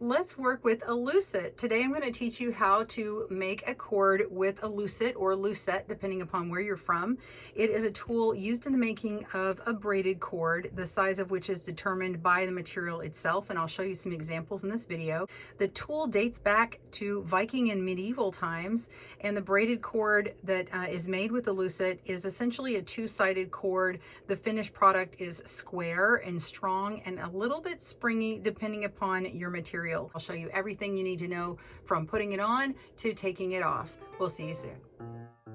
Let's work with a Lucet. Today I'm going to teach you how to make a cord with a Lucet or Lucet, depending upon where you're from. It is a tool used in the making of a braided cord, the size of which is determined by the material itself, and I'll show you some examples in this video. The tool dates back to Viking and medieval times, and the braided cord that is made with the Lucet is essentially a two-sided cord. The finished product is square and strong and a little bit springy depending upon your material. I'll show you everything you need to know from putting it on to taking it off. We'll see you soon.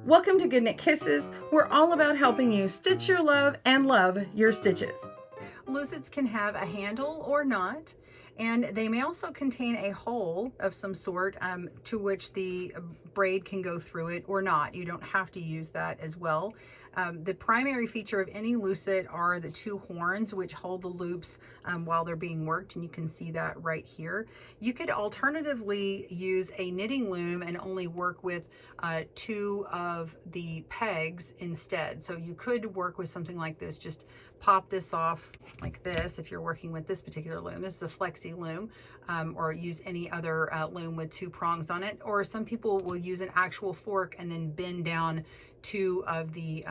Welcome to GoodKnit Kisses. We're all about helping you stitch your love and love your stitches. Lucets can have a handle or not, and they may also contain a hole of some sort to which the braid can go through it or not. You don't have to use that as well. The primary feature of any Lucet are the two horns which hold the loops while they're being worked, and you can see that right here. You could alternatively use a knitting loom and only work with two of the pegs instead. So you could work with something like this. Just pop this off like this if you're working with this particular loom. This is a flexi loom, or use any other loom with two prongs on it. Or some people will use an actual fork and then bend down two of the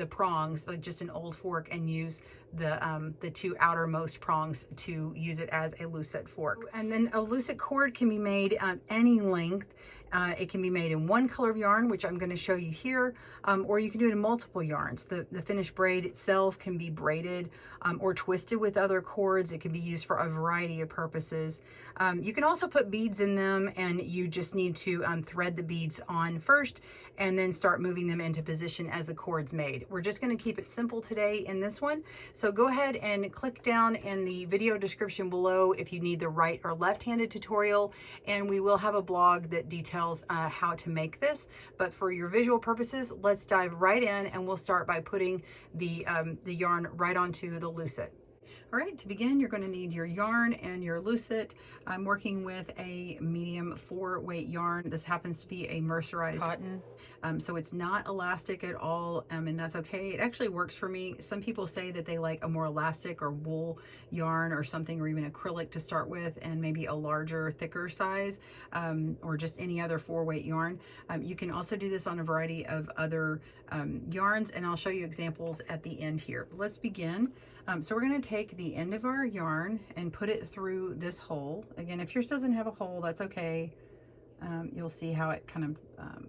prongs, like just an old fork, and use the two outermost prongs to use it as a Lucet fork. And then a Lucet cord can be made any length. It can be made in one color of yarn, which I'm going to show you here, or you can do it in multiple yarns. The finished braid itself can be braided or twisted with other cords. It can be used for a variety of purposes. You can also put beads in them, and you just need to thread the beads on first and then start moving them into position as the cord's made. We're just going to keep it simple today in this one. So go ahead and click down in the video description below if you need the right or left-handed tutorial, and we will have a blog that details how to make this. But for your visual purposes, let's dive right in, and we'll start by putting the yarn right onto the Lucet. All right, to begin, you're going to need your yarn and your Lucet. I'm working with a medium 4-weight yarn. This happens to be a mercerized cotton, so it's not elastic at all, and that's okay. It actually works for me. Some people say that they like a more elastic or wool yarn or something, or even acrylic to start with, and maybe a larger, thicker size, or just any other 4-weight yarn. You can also do this on a variety of other yarns, and I'll show you examples at the end here. Let's begin. So we're going to take the end of our yarn and put it through this hole. Again, if yours doesn't have a hole, that's okay. You'll see how it kind of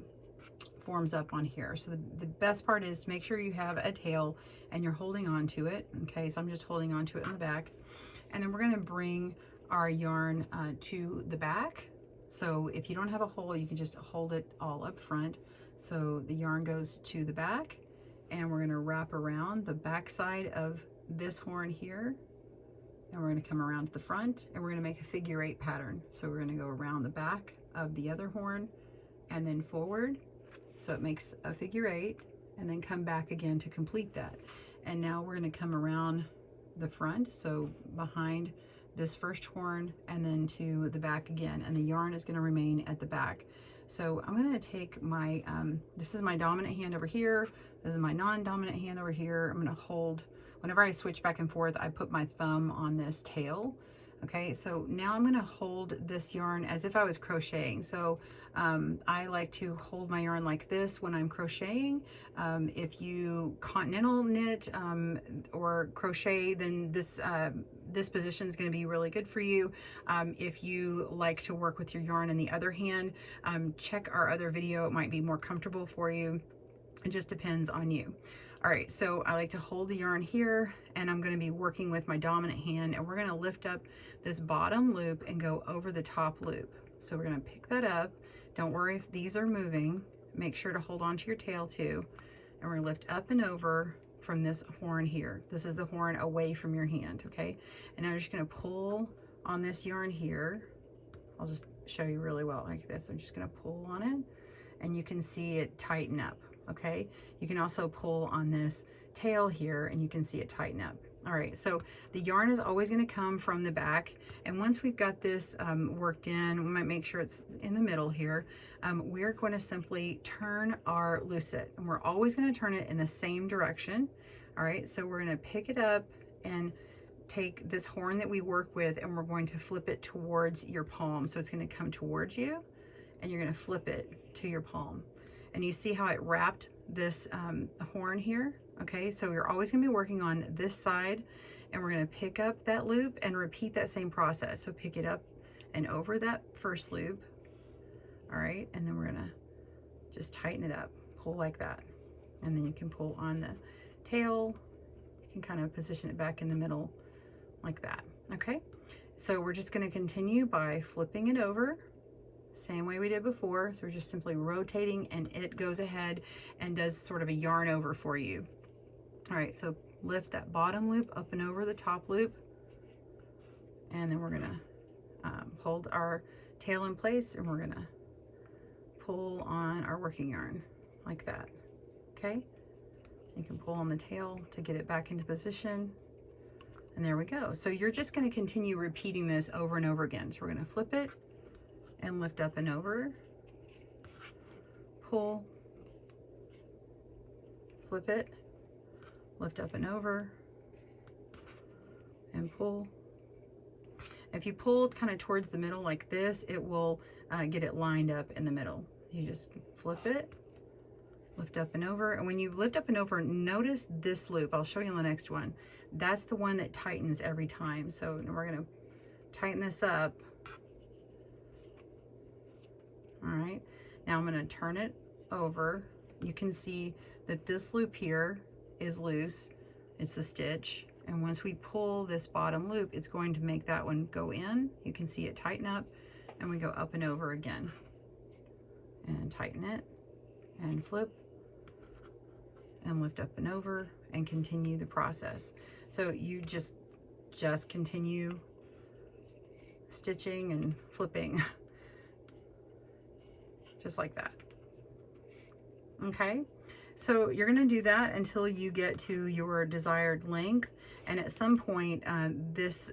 forms up on here. So the best part is to make sure you have a tail and you're holding on to it. Okay, so I'm just holding on to it in the back. And then we're going to bring our yarn to the back. So if you don't have a hole, you can just hold it all up front. So the yarn goes to the back, and we're going to wrap around the back side of this horn here, and we're going to come around to the front, and we're going to make a figure 8 pattern. So we're going to go around the back of the other horn and then forward, so it makes a figure 8, and then come back again to complete that. And now we're going to come around the front, so behind this first horn, and then to the back again, and the yarn is going to remain at the back. So I'm going to take my this is my dominant hand over here, this is my non-dominant hand over here. I'm going to hold, whenever I switch back and forth, I put my thumb on this tail. Okay, so now I'm going to hold this yarn as if I was crocheting. So I like to hold my yarn like this when I'm crocheting. If you continental knit or crochet, then this position is going to be really good for you. If you like to work with your yarn in the other hand, check our other video. It might be more comfortable for you. It just depends on you. All right, so I like to hold the yarn here, and I'm going to be working with my dominant hand, and we're going to lift up this bottom loop and go over the top loop. So we're going to pick that up. Don't worry if these are moving. Make sure to hold on to your tail too. And we're going to lift up and over from this horn here. This is the horn away from your hand, okay? And now I'm just going to pull on this yarn here. I'll just show you really well like this. I'm just going to pull on it, and you can see it tighten up. Okay, you can also pull on this tail here, and you can see it tighten up. All right, so the yarn is always going to come from the back, and once we've got this worked in, we might make sure it's in the middle here. We're going to simply turn our Lucet, and we're always going to turn it in the same direction. All right, so we're going to pick it up and take this horn that we work with and we're going to flip it towards your palm. So it's going to come towards you and you're going to flip it to your palm. And you see how it wrapped this horn here? Okay, so you're always going to be working on this side, and we're going to pick up that loop and repeat that same process. So pick it up and over that first loop. All right, and then we're going to just tighten it up, pull like that. And then you can pull on the tail. You can kind of position it back in the middle like that. Okay, so we're just going to continue by flipping it over, same way we did before. So we're just simply rotating and it goes ahead and does sort of a yarn over for you. All right, so lift that bottom loop up and over the top loop, and then we're gonna hold our tail in place, and we're gonna pull on our working yarn like that. Okay, you can pull on the tail to get it back into position, and there we go. So you're just going to continue repeating this over and over again. So we're going to flip it and lift up and over, pull, flip it, lift up and over, and pull. If you pull kind of towards the middle like this, it will get it lined up in the middle. You just flip it, lift up and over, and when you lift up and over, notice this loop. I'll show you on the next one. That's the one that tightens every time. So we're going to tighten this up. All right, now I'm going to turn it over. You can see that this loop here is loose. It's the stitch, and once we pull this bottom loop, it's going to make that one go in. You can see it tighten up, and we go up and over again and tighten it and flip and lift up and over and continue the process. So you just continue stitching and flipping just like that. Okay, so you're going to do that until you get to your desired length, and at some point this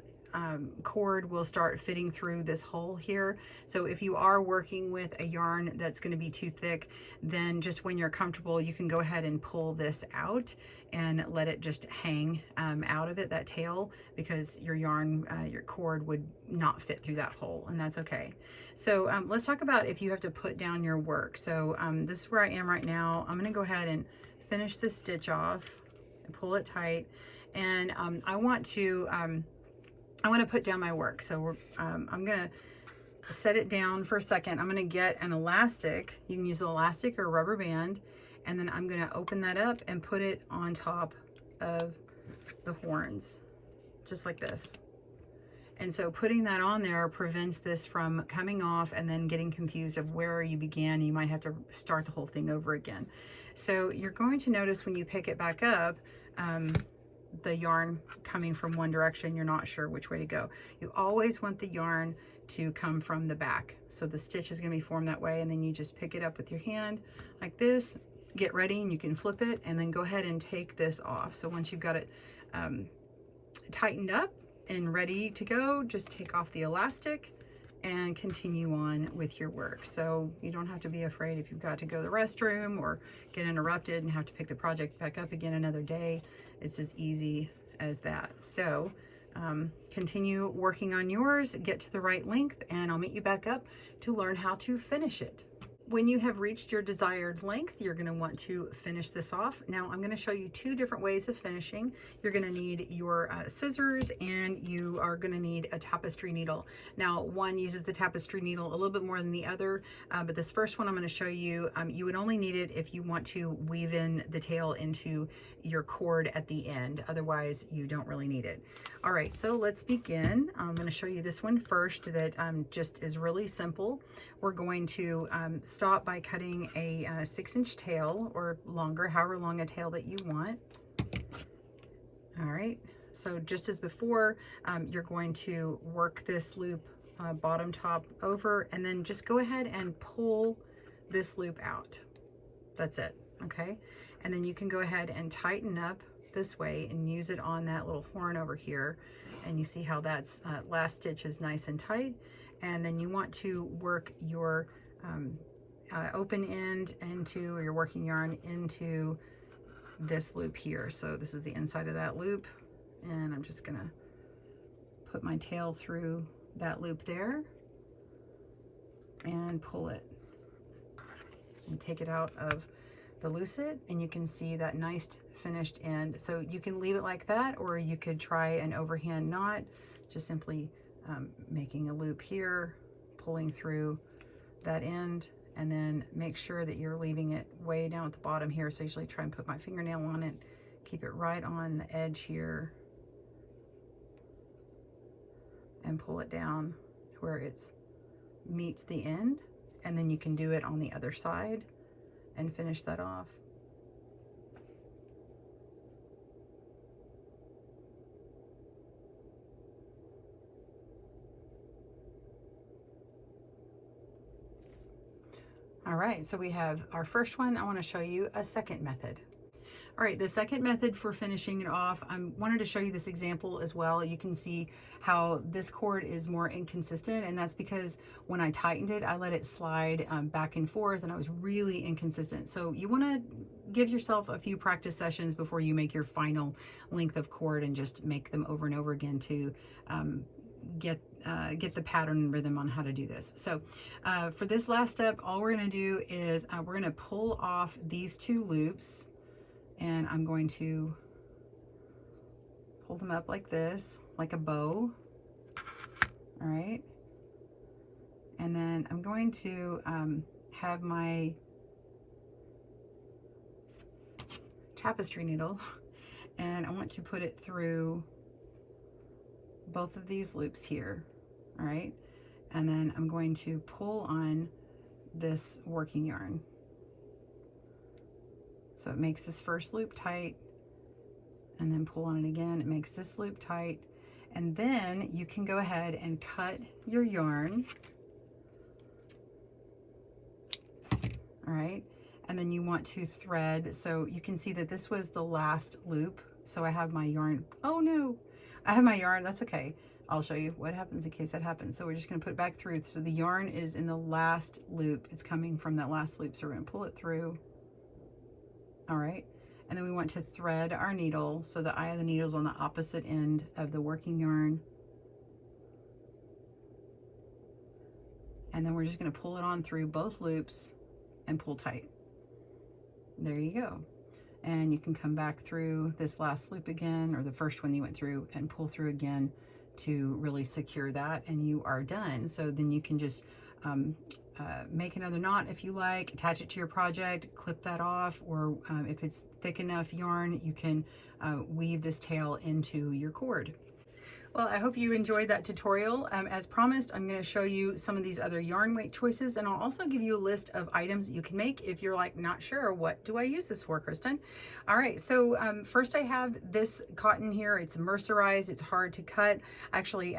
cord will start fitting through this hole here. So if you are working with a yarn that's going to be too thick, then just when you're comfortable, you can go ahead and pull this out and let it just hang out of it, that tail, because your yarn, your cord would not fit through that hole, and that's okay. So let's talk about if you have to put down your work. So this is where I am right now. I'm going to go ahead and finish this stitch off and pull it tight, and I want to put down my work. So I'm gonna set it down for a second. I'm gonna get an elastic. You can use an elastic or a rubber band, and then I'm gonna open that up and put it on top of the horns, just like this. And so putting that on there prevents this from coming off and then getting confused of where you began. You might have to start the whole thing over again. So you're going to notice when you pick it back up, the yarn coming from one direction, you're not sure which way to go. You always want the yarn to come from the back. So the stitch is going to be formed that way, and then you just pick it up with your hand like this, get ready, and you can flip it, and then go ahead and take this off. So once you've got it tightened up and ready to go, just take off the elastic and continue on with your work. So you don't have to be afraid if you've got to go to the restroom or get interrupted and have to pick the project back up again another day. It's as easy as that. So continue working on yours, get to the right length, and I'll meet you back up to learn how to finish it. When you have reached your desired length, you're going to want to finish this off. Now I'm going to show you two different ways of finishing. You're going to need your scissors, and you are going to need a tapestry needle. Now one uses the tapestry needle a little bit more than the other, but this first one I'm going to show you, you would only need it if you want to weave in the tail into your cord at the end. Otherwise you don't really need it. All right, so let's begin. I'm going to show you this one first that just is really simple. We're going to stop by cutting a 6-inch tail, or longer, however long a tail that you want. All right, so just as before, you're going to work this loop bottom top over, and then just go ahead and pull this loop out. That's it, okay? And then you can go ahead and tighten up this way and use it on that little horn over here, and you see how that's last stitch is nice and tight. And then you want to work your open end into, or your working yarn into this loop here. So this is the inside of that loop, and I'm just gonna put my tail through that loop there and pull it and take it out of the Lucet, and you can see that nice finished end. So you can leave it like that, or you could try an overhand knot, just simply making a loop here, pulling through that end, and then make sure that you're leaving it way down at the bottom here. So I usually try and put my fingernail on it, keep it right on the edge here, and pull it down where it's meets the end, and then you can do it on the other side and finish that off. All right, so we have our first one. I want to show you a second method. All right, the second method for finishing it off, I wanted to show you this example as well. You can see how this cord is more inconsistent, and that's because when I tightened it, I let it slide back and forth, and I was really inconsistent. So you want to give yourself a few practice sessions before you make your final length of cord, and just make them over and over again to get the pattern and rhythm on how to do this. So for this last step, all we're going to do is we're going to pull off these two loops, and I'm going to pull them up like this, like a bow. All right, and then I'm going to have my tapestry needle, and I want to put it through both of these loops here. All right, and then I'm going to pull on this working yarn. So it makes this first loop tight, and then pull on it again. It makes this loop tight, and then you can go ahead and cut your yarn. All right, and then you want to thread. So you can see that this was the last loop. So I have my yarn. Oh no, I have my yarn. That's okay. I'll show you what happens in case that happens. So we're just going to put it back through. So the yarn is in the last loop. It's coming from that last loop. So we're going to pull it through. All right, and then we want to thread our needle, so the eye of the needle is on the opposite end of the working yarn. And then we're just going to pull it on through both loops and pull tight. There you go. And you can come back through this last loop again, or the first one you went through, and pull through again to really secure that, and you are done. So then you can just make another knot if you like, attach it to your project, clip that off, or if it's thick enough yarn, you can weave this tail into your cord. Well, I hope you enjoyed that tutorial. As promised, I'm going to show you some of these other yarn weight choices, and I'll also give you a list of items that you can make if you're like, not sure, what do I use this for, Kristen? All right, so first I have this cotton here. It's mercerized, it's hard to cut. Actually,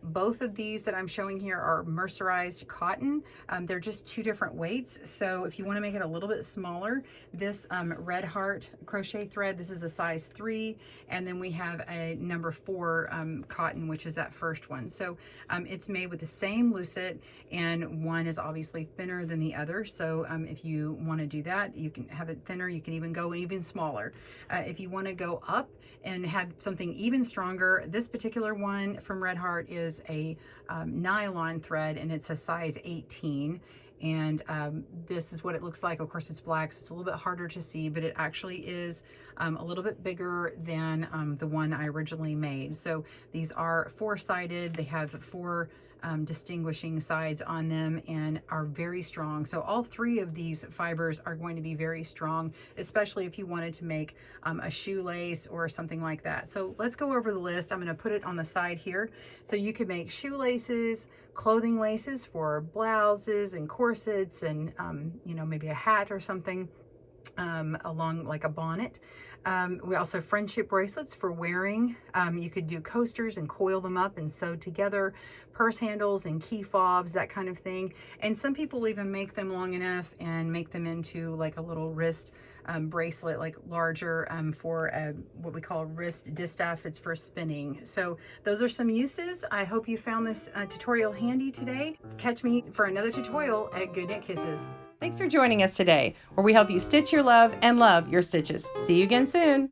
both of these that I'm showing here are mercerized cotton. They're just two different weights. So if you want to make it a little bit smaller, this Red Heart crochet thread, this is a size 3, and then we have a number 4 cotton, which is that first one. So it's made with the same Lucet, and one is obviously thinner than the other. So if you want to do that, you can have it thinner. You can even go even smaller. If you want to go up and have something even stronger, this particular one from Red Heart is a nylon thread, and it's a size 18. And this is what it looks like. Of course, it's black, so it's a little bit harder to see, but it actually is a little bit bigger than the one I originally made. So these are 4-sided. They have 4 distinguishing sides on them and are very strong. So all 3 of these fibers are going to be very strong, especially if you wanted to make a shoelace or something like that. So let's go over the list. I'm going to put it on the side here. So you could make shoelaces, clothing laces for blouses and corsets, and you know, maybe a hat or something along like a bonnet. We also have friendship bracelets for wearing. You could do coasters and coil them up and sew together, purse handles and key fobs, that kind of thing. And some people even make them long enough and make them into like a little wrist bracelet, like larger, for what we call a wrist distaff. It's for spinning. So those are some uses. I hope you found this tutorial handy today. Catch me for another tutorial at GoodKnit Kisses. Thanks for joining us today, where we help you stitch your love and love your stitches. See you again soon.